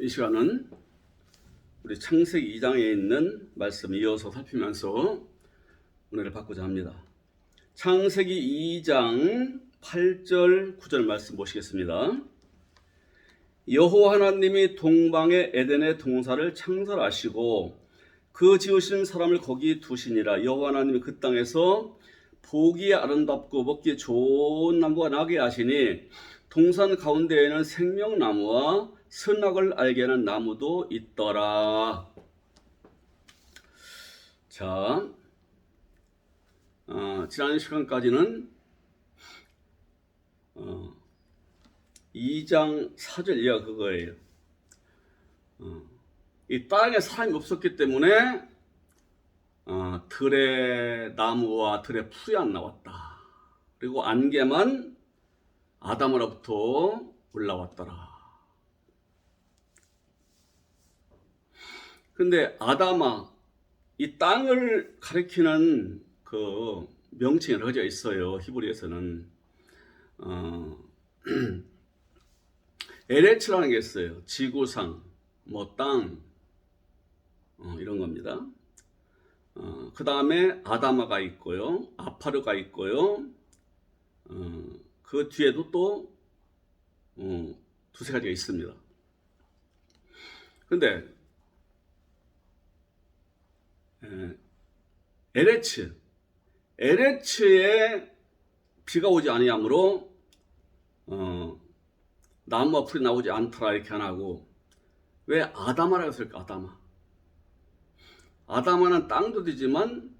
이 시간은 우리 창세기 2장에 있는 말씀 이어서 살피면서 은혜를 받고자 합니다. 창세기 2장 8절 9절 말씀 보시겠습니다. 여호와 하나님이 동방의 에덴의 동산을 창설하시고 그 지으신 사람을 거기 두시니라. 여호와 하나님이 그 땅에서 보기에 아름답고 먹기에 좋은 나무가 나게 하시니 동산 가운데에는 생명나무와 선악을 알게 하는 나무도 있더라. 자, 지난 시간까지는 2장 4절 이하가 그거예요. 이 땅에 사람이 없었기 때문에 들의 나무와 들의 풀이 안 나왔다. 그리고 안개만 아담으로부터 올라왔더라. 근데 아담아, 이 땅을 가리키는 그 명칭이 여러 가지가 있어요. 히브리에서는 에레츠라는 게 있어요. 지구상, 뭐 땅, 이런 겁니다. 그 다음에 아다마가 있고요, 아파르가 있고요. 그 뒤에도 또 두세 가지가 있습니다. 근데 에레츠에 비가 오지 아니하므로 나무와 풀이 나오지 않더라 이렇게 안 하고, 왜 아다마라고 했을까? 아다마는 땅도 되지만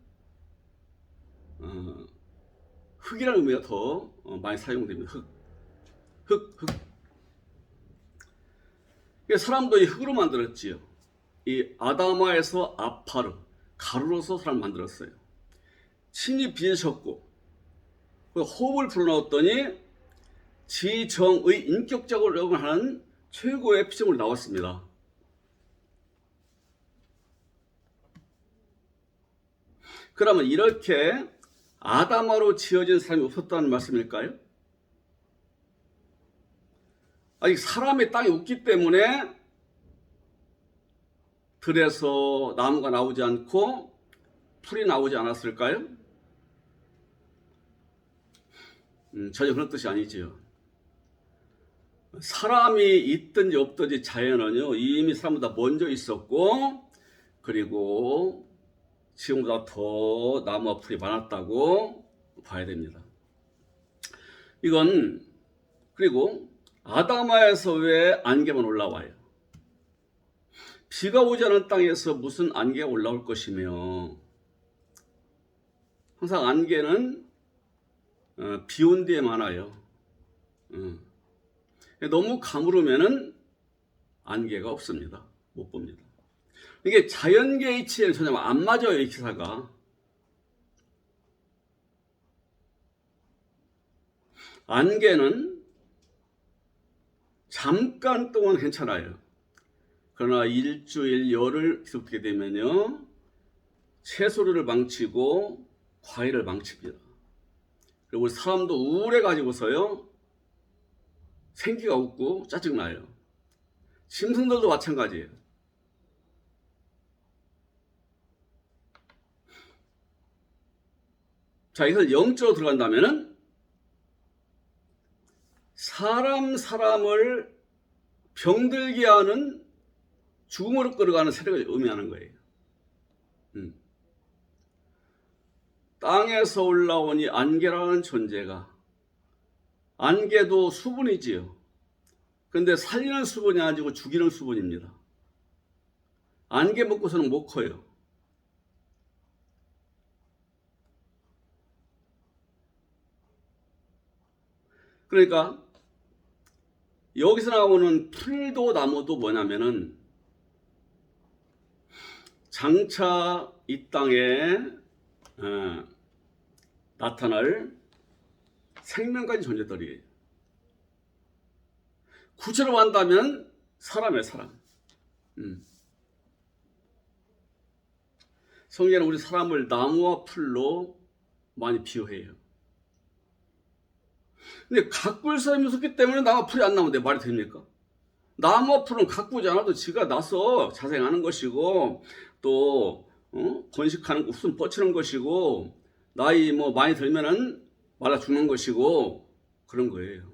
흙이라는 의미가 더 많이 사용됩니다. 흙. 사람도 이 흙으로 만들었지요. 이 아다마에서 아파르, 가루로서 사람 만들었어요. 친히 빚으셨고 호흡을 불어넣었더니 지정의 인격적으로 하는 최고의 피조물이 나왔습니다. 그러면 이렇게 아담아로 지어진 사람이 없었다는 말씀일까요? 아직 사람의 땅이 없기 때문에 들에서 나무가 나오지 않고 풀이 나오지 않았을까요? 전혀 그런 뜻이 아니지요. 사람이 있든지 없든지 자연은요, 이미 사람보다 먼저 있었고, 그리고 지금보다 더 나무와 풀이 많았다고 봐야 됩니다. 이건, 그리고 아다마에서 왜 안개만 올라와요? 비가 오지 않은 땅에서 무슨 안개가 올라올 것이며, 항상 안개는 비 온 뒤에 많아요. 너무 가물으면은 안개가 없습니다. 못 봅니다. 이게 자연계의 이치에는 전혀 안 맞아요, 이 기사가. 안개는 잠깐 동안 괜찮아요. 그러나 일주일, 열흘 계속되게 되면요, 채소를 망치고 과일을 망칩니다. 그리고 우리 사람도 우울해 가지고서요, 생기가 없고 짜증나요. 짐승들도 마찬가지예요. 자, 이것을 영적으로 들어간다면은 사람을 병들게 하는 죽음으로 끌어가는 세력을 의미하는 거예요. 땅에서 올라온 이 안개라는 존재가, 안개도 수분이지요. 그런데 살리는 수분이 아니고 죽이는 수분입니다. 안개 먹고서는 못 커요. 그러니까 여기서 나오는 풀도 나무도 뭐냐면은 장차 이 땅에 나타날 생명가진 존재들이에요. 구체로 한다면 사람이에요, 사람. 성경은 우리 사람을 나무와 풀로 많이 비유해요. 근데 가꿀 사람이 없기 때문에 나무와 풀이 안 나오는데 말이 됩니까? 나무 앞으로는 가꾸지 않아도 지가 나서 자생하는 것이고 또 번식하는 웃음 뻗치는 것이고 나이 뭐 많이 들면은 말라 죽는 것이고 그런 거예요.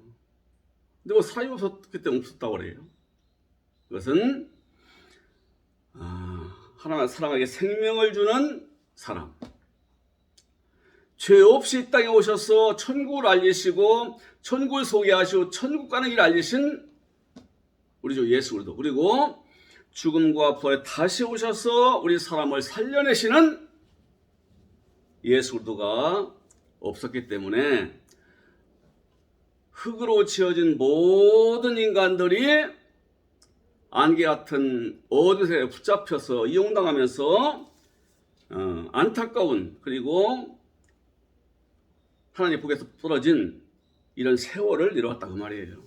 근데 뭐 사람이 없었기 때문에 없었다고 그래요. 그것은 하나님 사람에게 생명을 주는 사람. 죄 없이 이 땅에 오셔서 천국을 알리시고 천국을 소개하시고 천국 가는 길을 알리신 우리 주 예수 그리스도, 그리고 죽음과 부활에 다시 오셔서 우리 사람을 살려내시는 예수 그리스도가 없었기 때문에 흙으로 지어진 모든 인간들이 안개 같은 어둠 세계에 붙잡혀서 이용당하면서 안타까운, 그리고 하나님 복에서 떨어진 이런 세월을 이뤄왔다 그 말이에요.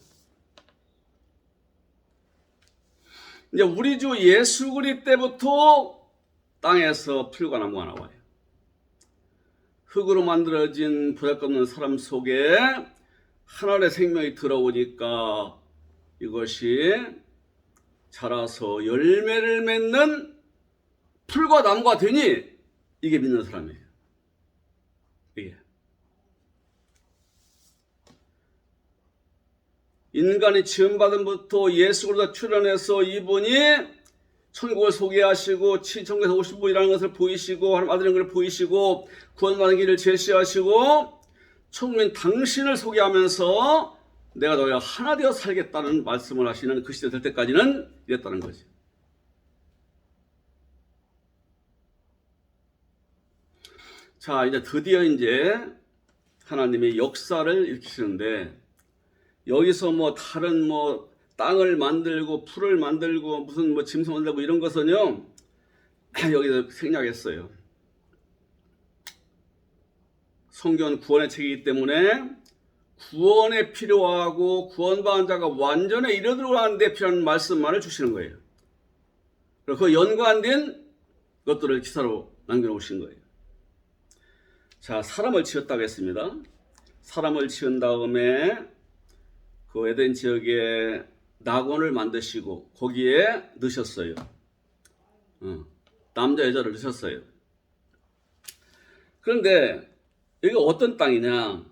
이제 우리 주 예수 그리스도 때부터 땅에서 풀과 나무가 나와요. 흙으로 만들어진 보잘것없는 사람 속에 하나님의 생명이 들어오니까 이것이 자라서 열매를 맺는 풀과 나무가 되니 이게 믿는 사람이에요. 이게 인간이 지음받은 부터 예수 그리스도가 출현해서 이분이 천국을 소개하시고 천국에서 오신 분이라는 것을 보이시고 하나님 아들인 것을 보이시고 구원받는 길을 제시하시고 천국인 당신을 소개하면서 내가 너희와 하나 되어 살겠다는 말씀을 하시는 그 시대 될 때까지는 이랬다는 거지. 자, 이제 드디어 이제 하나님의 역사를 일으키시는데 여기서 뭐 다른 뭐 땅을 만들고 풀을 만들고 무슨 뭐 짐승 만들고 이런 것은요 여기서 생략했어요. 성경은 구원의 책이기 때문에 구원에 필요하고 구원받은 자가 완전에 이르도록 데 필요한 말씀만을 주시는 거예요. 그리고 그 연관된 것들을 기사로 남겨놓으신 거예요. 자, 사람을 지었다고 했습니다. 사람을 지은 다음에 그 에덴 지역에 낙원을 만드시고 거기에 넣으셨어요. 남자 여자를 넣으셨어요. 그런데 여기 어떤 땅이냐?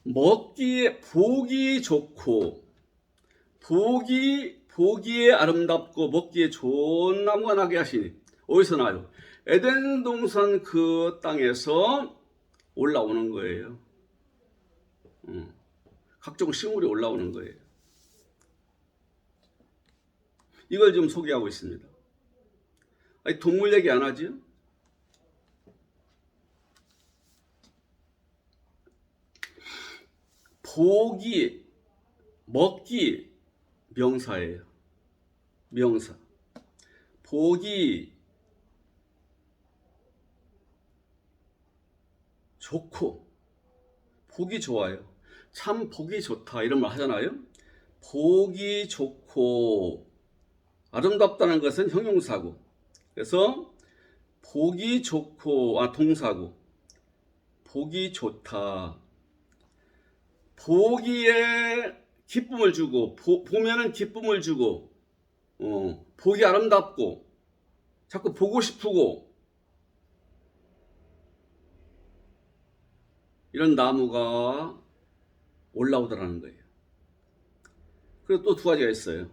먹기에 보기 좋고 보기에 아름답고 먹기에 좋은 나무가 나게 하시니 어디서 나요? 에덴 동산 그 땅에서 올라오는 거예요. 각종 식물이 올라오는 거예요. 이걸 좀 소개하고 있습니다. 아니, 동물 얘기 안 하죠? 보기, 먹기 명사예요. 명사. 보기 좋고 보기 좋아요. 참 보기 좋다 이런 말 하잖아요. 보기 좋고 아름답다는 것은 형용사고, 그래서 보기 좋고 동사고 보기 좋다. 보기에 기쁨을 주고 보면은 기쁨을 주고 보기 아름답고 자꾸 보고 싶고 이런 나무가 올라오더라는 거예요. 그리고 또 두 가지가 있어요.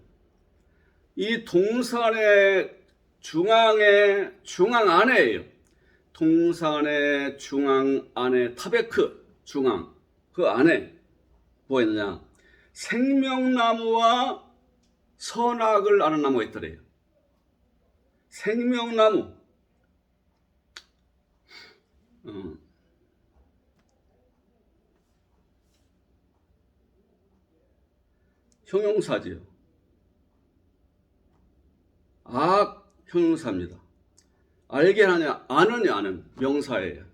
이 동산의 중앙 안에예요. 동산의 중앙 안에 타베크 중앙 그 안에 뭐가 있느냐? 생명나무와 선악을 아는 나무가 있더래요. 생명나무. 형용사지요. 악 형용사입니다. 알게 하냐, 아는 명사예요.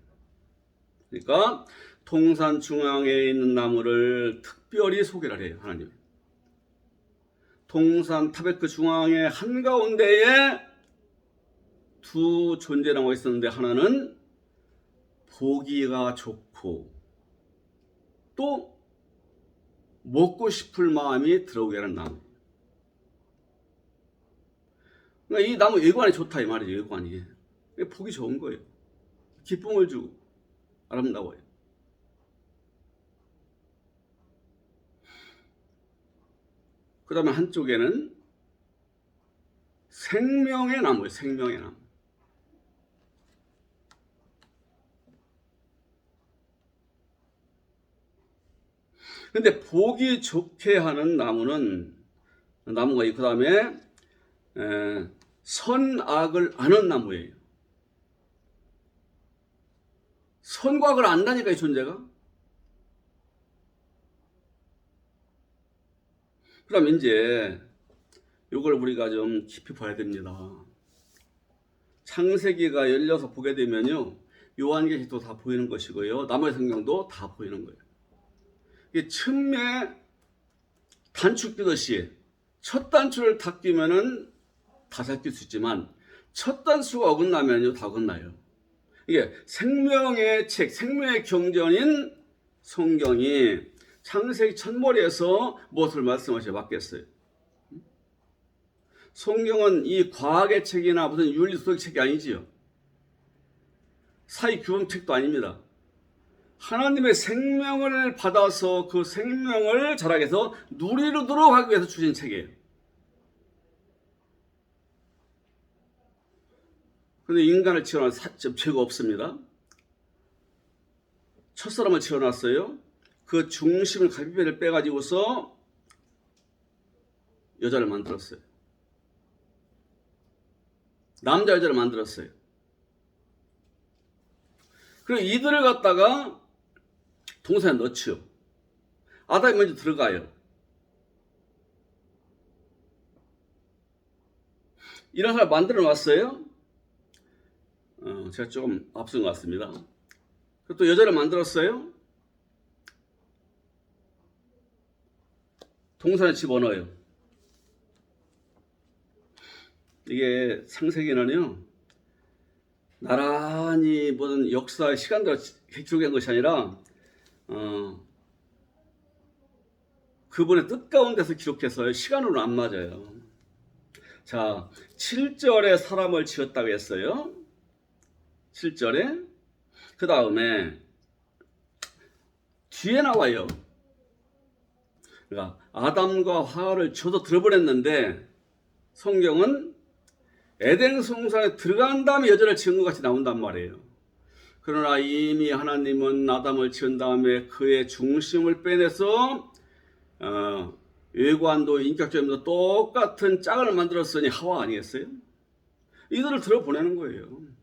그러니까 동산 중앙에 있는 나무를 특별히 소개를 해요, 하나님. 동산 타베크 중앙의 한가운데에 두 존재나무가 있었는데 하나는 보기가 좋고 또 먹고 싶을 마음이 들어오게 하는 나무. 그러니까 이 나무 외관이 좋다 이 말이죠. 외관이 보기 좋은 거예요. 기쁨을 주고 아름다워요. 그 다음에 한쪽에는 생명의 나무예요. 생명의 나무. 근데 보기 좋게 하는 나무가 있고, 그 다음에 선악을 아는 나무예요. 선과 악을 안다니까, 이 존재가. 그럼 이제 이걸 우리가 좀 깊이 봐야 됩니다. 창세기가 열려서 보게 되면요, 요한계시도 다 보이는 것이고요, 나머지 성경도 다 보이는 거예요. 이 틈에 단축 끼듯이 첫 단추를 다 끼면은 다 잘 낄 수 있지만 첫 단추가 어긋나면요, 다 어긋나요. 이게 생명의 책, 생명의 경전인 성경이 창세기 첫머리에서 무엇을 말씀하셔 맞겠어요? 성경은 이 과학의 책이나 무슨 윤리소의 책이 아니지요. 사회규범책도 아닙니다. 하나님의 생명을 받아서 그 생명을 자라게해서 누리도록 하기 위해서 주신 책이에요. 그런데 인간을 지어놓은 죄가 없습니다. 첫사람을 지어놨어요. 그 중심을 갈비뼈를 빼가지고서 여자를 만들었어요. 남자 여자를 만들었어요. 그리고 이들을 갖다가 동산에 넣지요. 아담이 먼저 들어가요. 이런 사람 만들어 놨어요. 제가 조금 앞선 것 같습니다. 그리고 또 여자를 만들었어요. 동산에 집어넣어요. 이게 창세기는요, 나란히 모든 역사의 시간대로 기록한 것이 아니라 그분의 뜻 가운데서 기록해서 시간으로는 안 맞아요. 자, 7절에 사람을 지었다고 했어요. 7절에. 그 다음에 뒤에 나와요. 그러니까 아담과 하와를 저도 들어보냈는데 성경은 에덴 성산에 들어간 다음에 여자를 지은 것 같이 나온단 말이에요. 그러나 이미 하나님은 아담을 지은 다음에 그의 중심을 빼내서 외관도 인격적으로 똑같은 짝을 만들었으니 하와 아니겠어요? 이들을 들어보내는 거예요.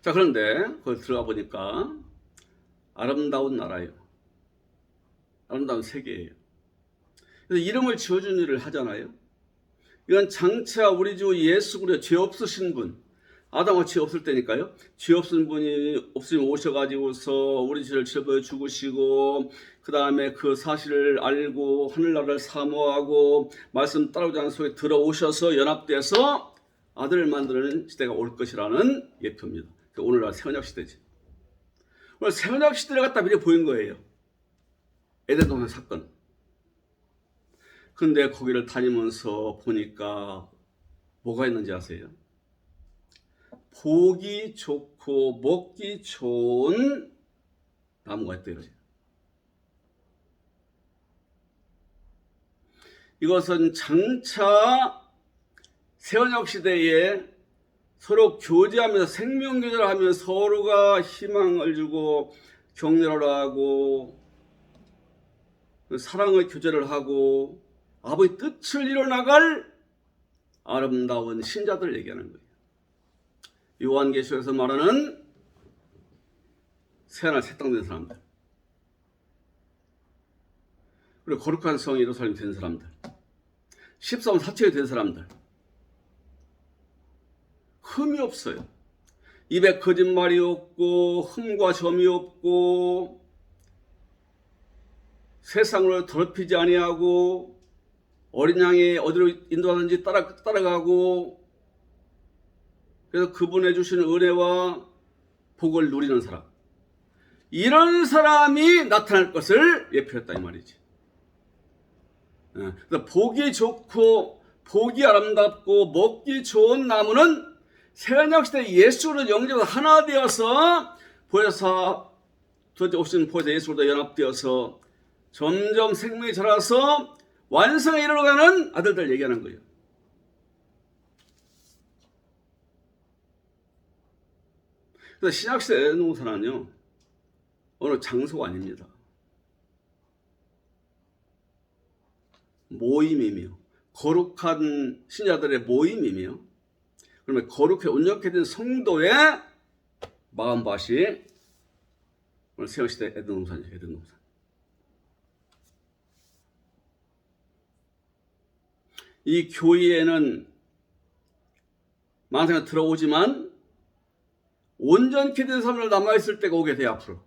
자, 그런데 거기 들어가 보니까 아름다운 나라예요. 아름다운 세계예요. 그래서 이름을 지어준 일을 하잖아요. 이건 장차 우리 주 예수 그리스도 죄 없으신 분, 아담과 죄 없을 때니까요. 죄 없은 분이 없으면 오셔가지고서 우리 죄를 지어버려 죽으시고, 그 다음에 그 사실을 알고 하늘나라를 사모하고 말씀 따라오지 않은 속에 들어오셔서 연합돼서 아들을 만드는 시대가 올 것이라는 예표입니다. 오늘날 새언약 시대지. 오늘 새언약 시대를 갖다 미리 보인 거예요. 에덴 동산 사건. 근데 거기를 다니면서 보니까 뭐가 있는지 아세요? 보기 좋고 먹기 좋은 나무가 있다 이거죠. 이것은 장차 새언약 시대에 서로 교제하면서 생명교제를 하면서 서로가 희망을 주고 격려를 하고 사랑의 교제를 하고 아버지 뜻을 이뤄나갈 아름다운 신자들을 얘기하는 거예요. 요한계시록에서 말하는 새하늘 새 땅 된 사람들, 그리고 거룩한 성 예루살렘 된 사람들, 14원 사체가 된 사람들, 흠이 없어요. 입에 거짓말이 없고 흠과 점이 없고 세상으로 더럽히지 아니하고 어린 양이 어디로 인도하든지 따라가고, 그래서 그분의 주시는 은혜와 복을 누리는 사람. 이런 사람이 나타날 것을 예표했다 이 말이지. 그래서 보기 좋고 보기 아름답고 먹기 좋은 나무는 새언약시대 예수로 영접해서 하나 되어서 보혜사 도대체 오신 보혜사 예수로 연합되어서 점점 생명이 자라서 완성에 이르러가는 아들들 얘기하는 거예요. 그래서 신약시대 농사는요 어느 장소가 아닙니다. 모임이며 거룩한 신자들의 모임이며 그러면 거룩해 온전케 된 성도의 마음밭이 오늘 새언시대 에덴동산이죠. 에덴동산. 이 교회에는 만상에 들어오지만 온전케 된 삶을 남아있을 때가 오게 돼요. 앞으로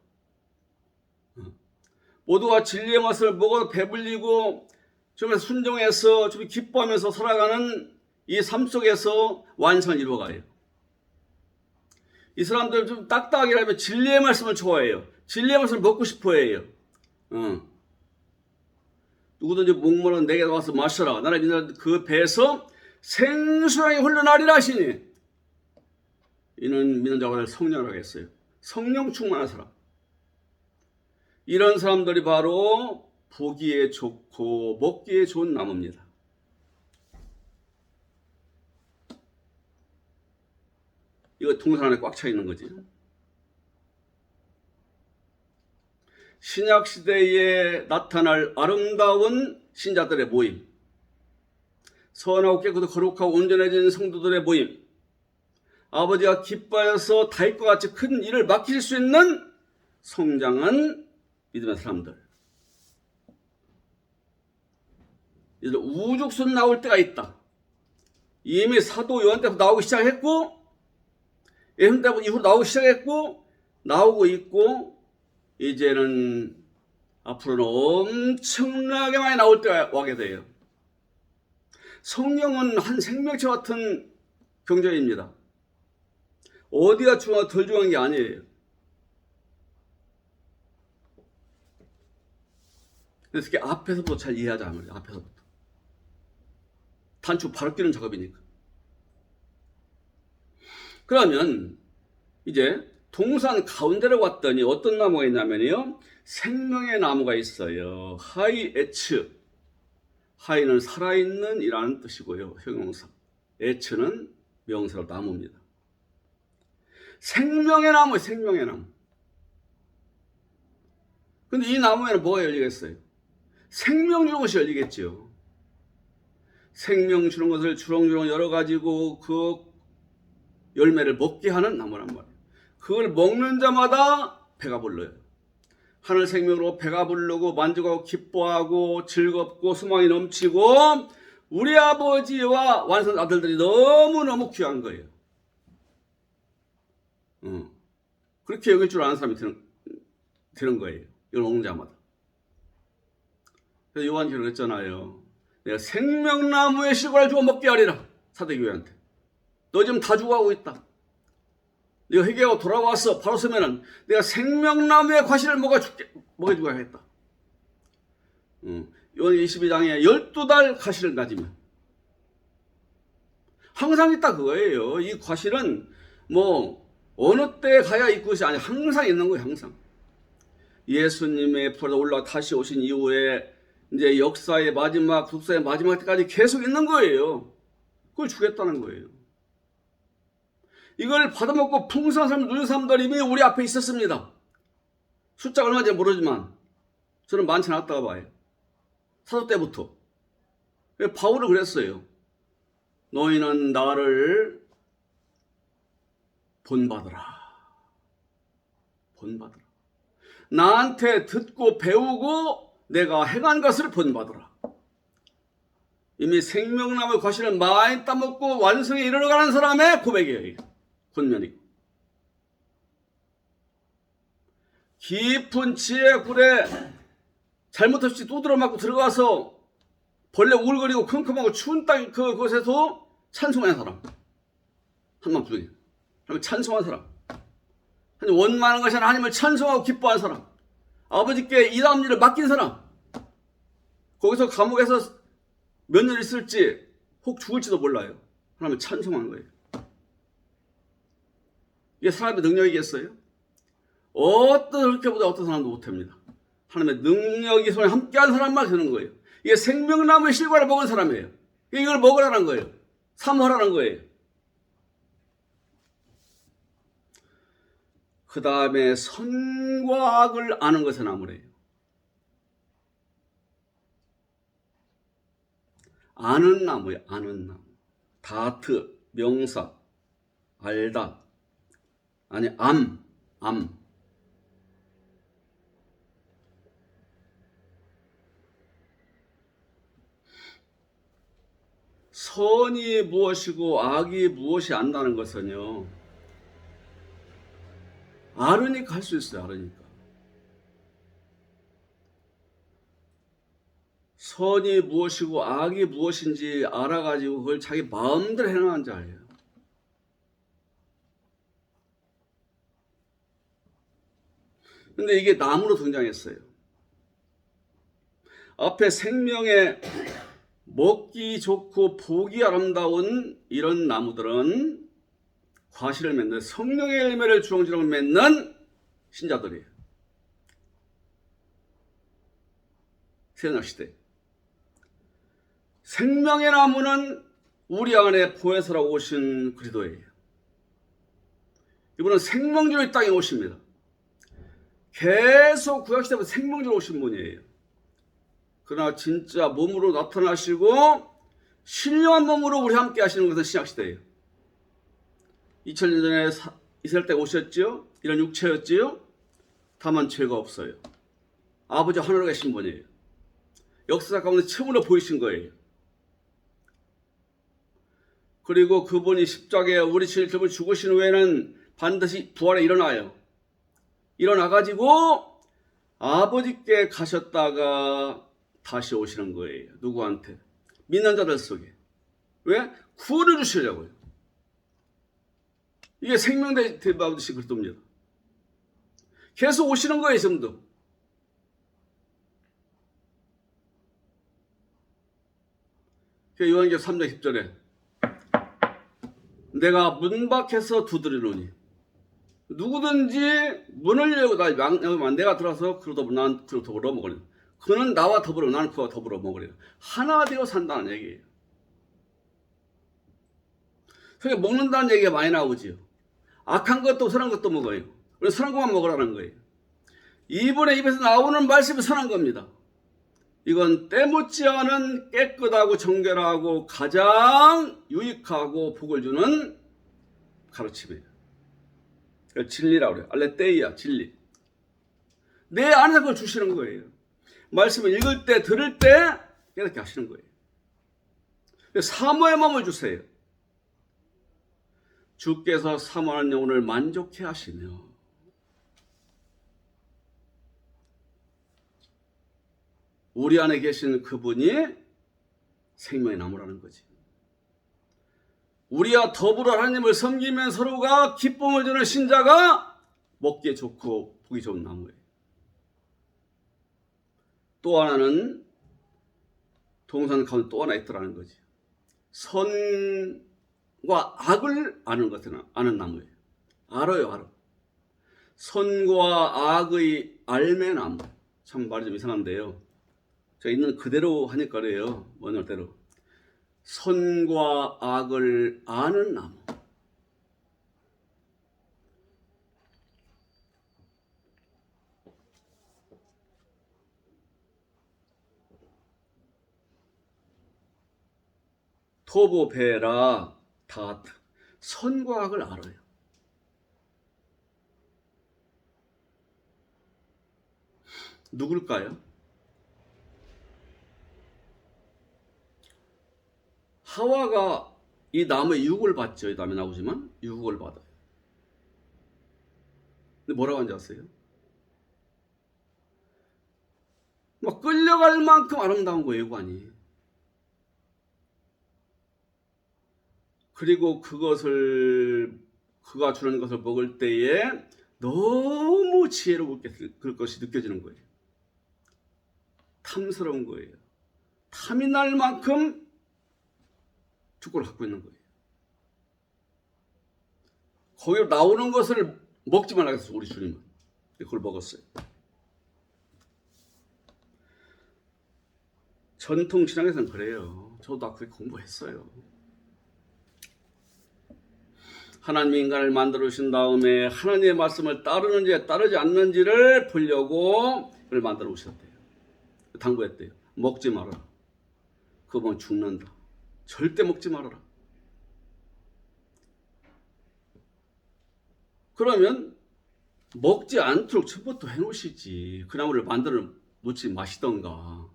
모두가 진리의 맛을 먹어 배불리고 좀 순종해서 좀 기뻐하면서 살아가는 이 삶 속에서 완성을 이루어가요. 이 사람들 좀 딱딱하게라면 진리의 말씀을 좋아해요. 진리의 말씀을 먹고 싶어해요. 누구든지 목마른 내게 와서 마셔라. 나는 그 배에서 생수량이 흘러나리라 하시니 이는 믿는 자가 성령이라고 했어요. 성령 충만한 사람. 이런 사람들이 바로 보기에 좋고 먹기에 좋은 나무입니다. 이거 동산 안에 꽉 차 있는 거지. 신약시대에 나타날 아름다운 신자들의 모임, 선하고 깨끗하고 거룩하고 온전해진 성도들의 모임, 아버지가 기뻐해서 다윗과 같이 큰 일을 맡길 수 있는 성장한 믿음의 사람들. 이제 우죽순 나올 때가 있다. 이미 사도 요한 때부터 나오기 시작했고 예수님 때부터 이후로 나오기 시작했고 나오고 있고 이제는 앞으로는 엄청나게 많이 나올 때가 와게 돼요. 성령은 한 생명체 같은 경전입니다. 어디가 중요하고 덜 중요한 게 아니에요. 그래서 그게 앞에서부터 잘 이해하자 말이에요. 앞에서부터. 단추 바로 끼는 작업이니까. 그러면 이제 동산 가운데로 왔더니 어떤 나무가 있냐면요. 생명의 나무가 있어요. 하이 에츠. 하이는 살아있는 이라는 뜻이고요. 형용사. 에츠는 명사로 나무입니다. 생명의 나무, 생명의 나무. 근데 이 나무에는 뭐가 열리겠어요? 생명 주는 것이 열리겠죠. 생명 주는 것을 주렁주렁 열어가지고 그 열매를 먹게 하는 나무란 말이에요. 그걸 먹는 자마다 배가 불러요. 하늘 생명으로 배가 부르고 만족하고 기뻐하고 즐겁고 소망이 넘치고 우리 아버지와 완성 아들들이 너무너무 귀한 거예요. 그렇게 여길 줄 아는 사람이 되는 거예요. 이걸 먹는 자마다. 그래서 요한계시록 했잖아요. 내가 생명나무의 실과를 주어 먹게 하리라. 사도교회한테. 너 지금 다 죽어가고 있다. 네가 회개하고 돌아와서 바로 서면은 내가 생명나무의 과실을 먹여주고 하겠다. 요한 22장에 12달 과실을 가지면 항상 있다 그거예요. 이 과실은 뭐 어느 때 가야 있고 것이 아니라 항상 있는 거예요. 항상. 예수님의 부활에 올라 다시 오신 이후에 이제 역사의 마지막, 국사의 마지막 때까지 계속 있는 거예요. 그걸 주겠다는 거예요. 이걸 받아먹고 풍성한 삶을 누리는 사람들이 이미 우리 앞에 있었습니다. 숫자가 얼마인지 모르지만 저는 많지 않았다고 봐요. 사도 때부터. 바울은 그랬어요. 너희는 나를 본받으라. 본받으라. 나한테 듣고 배우고 내가 행한 것을 본받으라. 이미 생명나무의 과실을 많이 따먹고 완성에 이르러가는 사람의 고백이에요. 권면이고. 깊은 지혜의 굴에 잘못 없이 두드러 맞고 들어가서 벌레 우글거리고 컴컴하고 추운 땅 그곳에서 찬송하는 사람. 한만 부족해. 찬송한 사람. 원망하는 것이 아니라 하나님을 찬송하고 기뻐하는 사람, 아버지께 이 다음 일을 맡긴 사람, 거기서 감옥에서 몇 년 있을지 혹 죽을지도 몰라요. 하나님을 찬송하는 거예요. 이게 사람의 능력이겠어요? 그렇게보다 어떤 사람도 못합니다. 하나님의 능력이 손에 함께한 사람만 되는 거예요. 이게 생명나무의 실과를 먹은 사람이에요. 이걸 먹으라는 거예요. 사모하라는 거예요. 그 다음에 선과 악을 아는 것은 나무래요. 아는 나무예요. 아는 나무. 다트, 명사, 알다. 아니, 암. 선이 무엇이고 악이 무엇이 안다는 것은요, 알으니까 할 수 있어요. 알으니까. 선이 무엇이고 악이 무엇인지 알아가지고 그걸 자기 마음대로 행하는 자예요. 근데 이게 나무로 등장했어요. 앞에 생명의 먹기 좋고 보기 아름다운 이런 나무들은 과실을 맺는, 성령의 열매를 주렁주렁 맺는 신자들이에요. 새신약시대. 생명의 나무는 우리 안에 보혜사라고 오신 그리스도예요. 이분은 생명주로 이 땅에 오십니다. 계속 구약시대부터 생명주로 오신 분이에요. 그러나 진짜 몸으로 나타나시고 신령한 몸으로 우리 함께 하시는 것은 신약시대예요. 2000년 전에 이스라엘 때가 오셨지요. 이런 육체였지요. 다만 죄가 없어요. 아버지 하늘에 계신 분이에요. 역사 가운데 처음으로 보이신 거예요. 그리고 그분이 십자가에 우리 죄를 때문에 죽으신 후에는 반드시 부활에 일어나요. 일어나가지고 아버지께 가셨다가 다시 오시는 거예요. 누구한테? 믿는 자들 속에. 왜? 구원을 주시려고요. 이게 생명대 받으신 그리스도입니다. 계속 오시는 거예요, 지금도. 요한계시록 3장 10절에 내가 문 밖에서 두드리노니 누구든지 문을 열고 내가 들어서 난 그로 더불어 먹으리라. 그는 나와 더불어 나는 그와 더불어 먹으리라. 하나 되어 산다는 얘기예요. 그러니까 먹는다는 얘기가 많이 나오지요. 악한 것도 선한 것도 먹어요. 우리 선한 것만 먹으라는 거예요. 이분의 입에서 나오는 말씀이 선한 겁니다. 이건 때묻지 않은 깨끗하고 정결하고 가장 유익하고 복을 주는 가르침이에요. 진리라고 그래요. 알레테이아, 진리. 내 안에서 그걸 주시는 거예요. 말씀을 읽을 때, 들을 때 깨닫게 하시는 거예요. 사모의 마음을 주세요. 주께서 사모하는 영혼을 만족해 하시며 우리 안에 계신 그분이 생명의 나무라는 거지. 우리와 더불어 하나님을 섬기면 서로가 기쁨을 주는 신자가 먹기에 좋고 보기 좋은 나무예요. 또 하나는 동산 가운데 또 하나 있더라는 거지. 선과 악을 아는 나무예요. 알아요. 선과 악의 알매나무. 참 말이 좀 이상한데요. 제가 있는 그대로 하니까 그래요. 원어대로. 선과 악을 아는 나무. 토보베라 다트. 선과 악을 알아요. 누굴까요? 하와가 이 나무의 유혹을 받죠. 이 다음에 나오지만 유혹을 받아요. 근데 뭐라고 하는지 아세요? 막 끌려갈 만큼 아름다운 거예요, 외관이. 그리고 그가 주는 것을 먹을 때에 너무 지혜롭게 그럴 것이 느껴지는 거예요. 탐스러운 거예요. 탐이 날 만큼 축구를 갖고 있는 거예요. 거기로 나오는 것을 먹지 말라 그랬어요. 우리 주님은. 그걸 먹었어요. 전통 신앙에서는 그래요. 저도 아까 공부했어요. 하나님 인간을 만들어 주신 다음에 하나님의 말씀을 따르는지 따르지 않는지를 보려고 그를 만들어 오셨대요. 당부했대요. 먹지 말아라. 그거 보면 죽는다. 절대 먹지 말아라. 그러면 먹지 않도록 처부터 해놓으시지. 그 나무를 만들어 놓지 마시던가.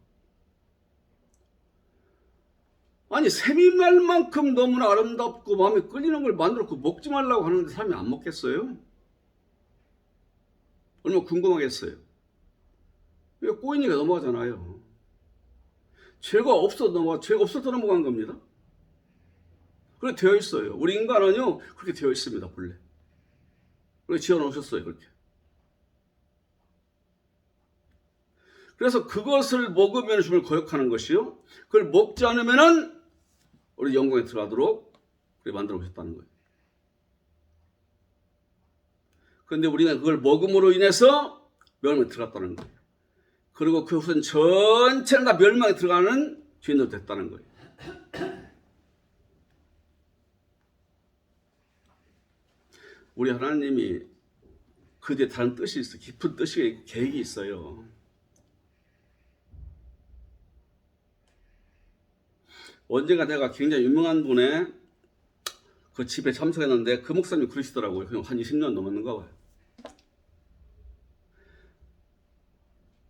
아니 샘이 만큼 너무나 아름답고 마음에 끌리는 걸 만들었고 먹지 말라고 하는데 사람이 안 먹겠어요? 얼마나 궁금하겠어요? 왜 꼬이니까 넘어가잖아요. 죄가 없어도 넘어간 겁니다. 그렇게 되어 있어요. 우리 인간은요 그렇게 되어 있습니다. 본래. 그렇게 지어놓으셨어요. 그렇게. 그래서 그것을 먹으면 주님을 거역하는 것이요. 그걸 먹지 않으면은 우리 영광에 들어가도록 만들어 오셨다는 거예요. 그런데 우리가 그걸 먹음으로 인해서 멸망에 들어갔다는 거예요. 그리고 그 후손 전체는 다 멸망에 들어가는 죄인도 됐다는 거예요. 우리 하나님이 그 뒤에 다른 뜻이 있어요. 깊은 뜻이 있고 계획이 있어요. 언젠가 내가 굉장히 유명한 분의 그 집에 참석했는데 그 목사님이 그러시더라고요. 그냥 한 20년 넘었는가 봐요.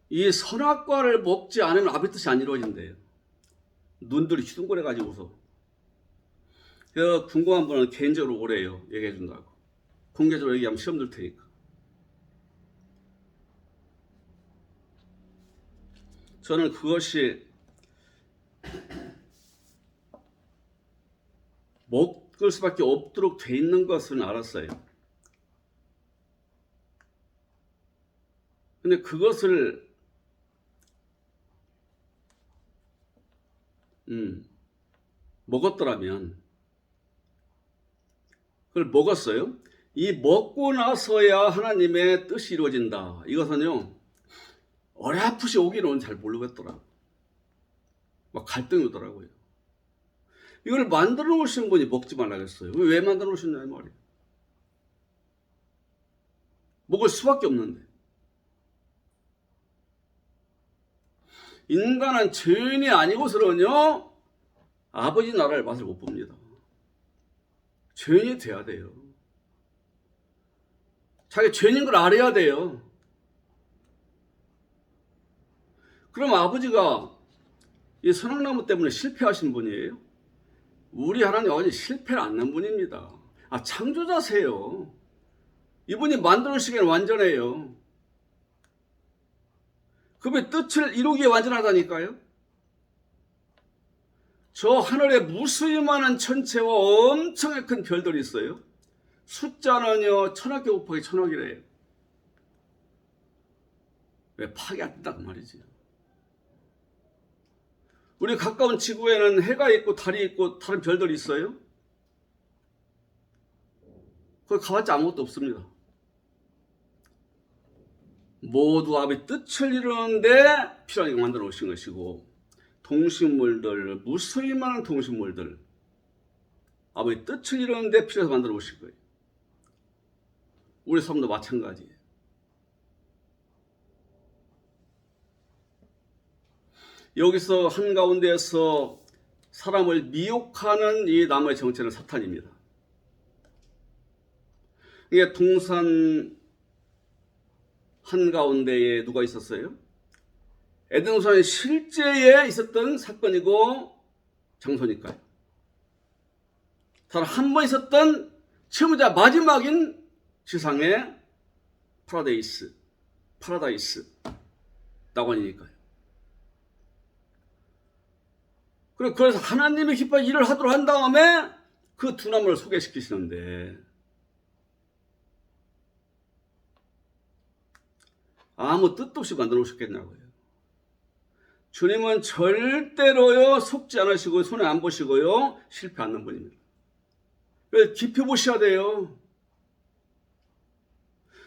이 선악과를 먹지 않으면 아버지 뜻이 안 이루어진대요. 눈들이 휘둥그레가지고서. 그래서 궁금한 분은 개인적으로 오래요. 얘기해 준다고. 공개적으로 얘기하면 시험 들 테니까. 저는 그것이 먹을 수밖에 없도록 돼 있는 것은 알았어요. 근데 그것을 먹었더라면 그걸 먹었어요. 이 먹고 나서야 하나님의 뜻이 이루어진다. 이것은요 어렴풋이 오기는 잘 모르겠더라고요. 막 갈등이 오더라고요. 이걸 만들어 놓으신 분이 먹지 말라 그랬어요. 왜 만들어 놓으셨냐 이 말이에요. 먹을 수밖에 없는데. 인간은 죄인이 아니고서는요 아버지 나라를 맛을 못 봅니다. 죄인이 돼야 돼요. 자기 죄인인 걸 알아야 돼요. 그럼 아버지가 이 선악나무 때문에 실패하신 분이에요? 우리 하나님 아버지 실패를 안 난 분입니다. 창조자세요. 이분이 만들어주시기엔 완전해요. 그분의 뜻을 이루기에 완전하다니까요. 저 하늘에 무수히 많은 천체와 엄청나게 큰 별들이 있어요. 숫자는요 1000억 개 곱하기 1000억이래요. 왜 파악이 안 된다 그 말이지. 우리 가까운 지구에는 해가 있고 달이 있고 다른 별들이 있어요. 거기 가봤자 아무것도 없습니다. 모두 아버지 뜻을 이루는데 필요하게 만들어 오신 것이고 동식물들, 무수히 많은 동식물들 아버지 뜻을 이루는데 필요해서 만들어 오신 거예요. 우리 삶도 마찬가지예요. 여기서 한가운데에서 사람을 미혹하는 이 나무의 정체는 사탄입니다. 이게 동산 한가운데에 누가 있었어요? 에덴 동산에 실제에 있었던 사건이고 장소니까요. 단 한 번 있었던 처음이자 마지막인 지상의 파라다이스 낙원이니까요. 그래서 하나님의 기뻐 일을 하도록 한 다음에 그 두 나무를 소개시키시는데 아무 뜻도 없이 만들어 놓으셨겠냐고요. 주님은 절대로요 속지 않으시고 손해 안 보시고요 실패 않는 분입니다. 그래서 깊이 보셔야 돼요.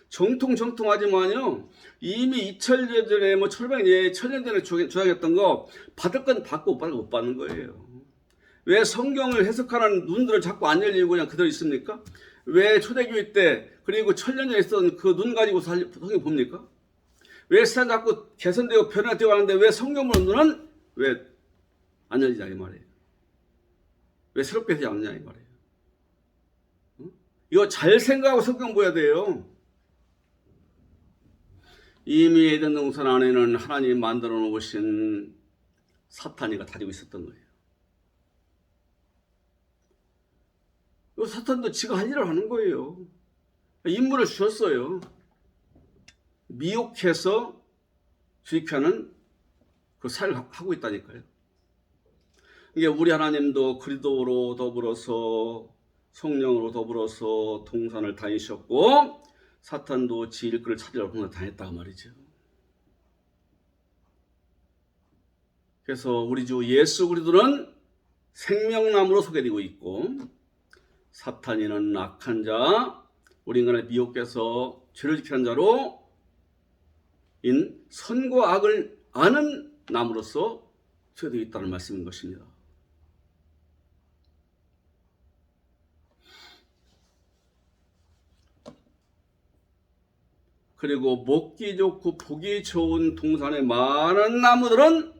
정통하지만요 이미 2000년 전에 1500년 1000년 전에 주장했던 거 받을 건 받고 못 받는 거예요. 왜 성경을 해석하는 눈들을 자꾸 안 열리고 그냥 그대로 있습니까? 왜 초대교회 때 그리고 1000년 전에 있었던 그 눈 가지고 성경 봅니까? 왜 세상 자꾸 개선되고 변화되고 하는데 왜 성경 보는 눈은 왜 안 열리냐 이 말이에요. 왜 새롭게 되지 않느냐 이 말이에요. 이거 잘 생각하고 성경 보야 돼요. 이미 에덴 동산 안에는 하나님이 만들어 놓으신 사탄이가 가지고 있었던 거예요. 이 사탄도 지가 할 일을 하는 거예요. 임무를 주셨어요. 미혹해서 주입하는 그 사역을 하고 있다니까요. 이게 우리 하나님도 그리스도로 더불어서 성령으로 더불어서 동산을 다니셨고 사탄도 지 일꾼을 찾으려고 동산을 다녔다고 말이죠. 그래서 우리 주 예수 그리스도는 생명나무로 소개되고 있고 사탄이는 악한 자, 우리 인간을 미혹해서 죄를 지키는 자로 인 선과 악을 아는 나무로서 소개되어 있다는 말씀인 것입니다. 그리고 먹기 좋고 보기 좋은 동산의 많은 나무들은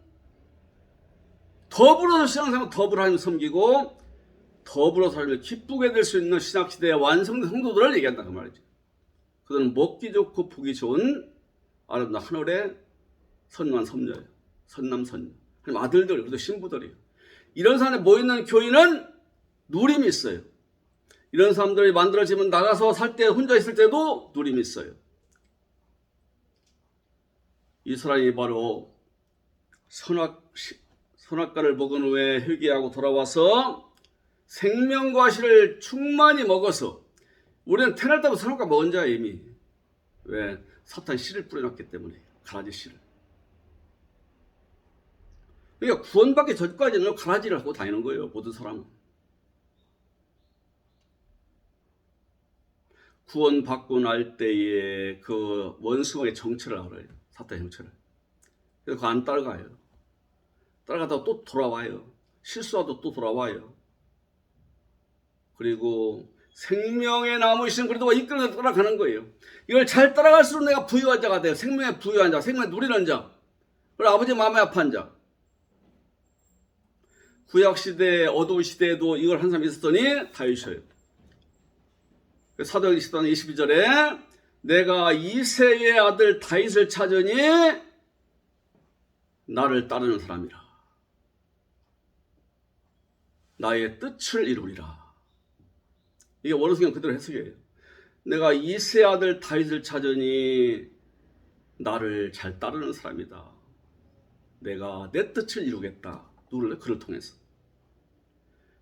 더불어서 신앙생활 더불어 하나님을 섬기고 더불어서 하나님을 기쁘게 될 수 있는 신학시대의 완성된 성도들을 얘기한다 그 말이죠. 그들은 먹기 좋고 보기 좋은 아름다운 하늘의 선남 선녀예요. 선남 선녀. 하나님 아들들 그리고 신부들이에요. 이런 사람이 모이는 교회는 누림이 있어요. 이런 사람들이 만들어지면 나가서 살 때 혼자 있을 때도 누림이 있어요. 이 사람이 바로 선악과를 먹은 후에 회개하고 돌아와서 생명과 씨를 충만히 먹어서 우리는 태어날 때부터 선악과 먹은 자야 이미. 왜? 사탄 씨를 뿌려놨기 때문에 가라지 씨를. 그러니까 구원받기 전까지는 가라지를 하고 다니는 거예요. 모든 사람은. 구원받고 날 때에 그 원수의 정체를 알아요. 사탄의 정체를. 그래서 그거 안 따라가요. 따라가다가 또 돌아와요. 실수하도 또 돌아와요. 그리고 생명의 나무이신 그리스도가 이끌어서 따라가는 거예요. 이걸 잘 따라갈수록 내가 부유한 자가 돼요. 생명의 부유한 자, 생명의 누리는 자. 그리고 아버지 마음에 아파한 자. 구약시대, 어두운 시대에도 이걸 한 사람이 있었더니 다윗이에요. 사도행전 10장 22절에 내가 이새의 아들 다윗을 찾으니 나를 따르는 사람이라. 나의 뜻을 이루리라. 이게 원어성경 그대로 해석이에요. 내가 이새의 아들 다윗을 찾으니 나를 잘 따르는 사람이다. 내가 내 뜻을 이루겠다. 누구를? 그를 통해서.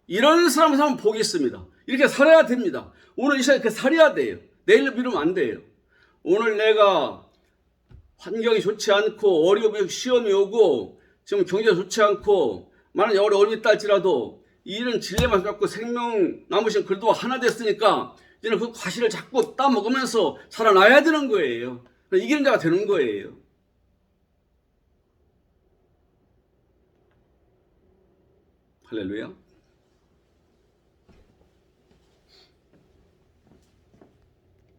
이런 사람은 복이 있습니다. 이렇게 살아야 됩니다. 오늘 이 시간에 이렇게 살아야 돼요. 내일을 미루면 안 돼요. 오늘 내가 환경이 좋지 않고 어려움이 시험이 오고 지금 경제가 좋지 않고 많은 어려움이 있달지라도 이런 진리만 갖고 생명 남으신 그리스도와 하나 됐으니까 이제는 그 과실을 자꾸 따먹으면서 살아나야 되는 거예요. 이기는 자가 되는 거예요. 할렐루야.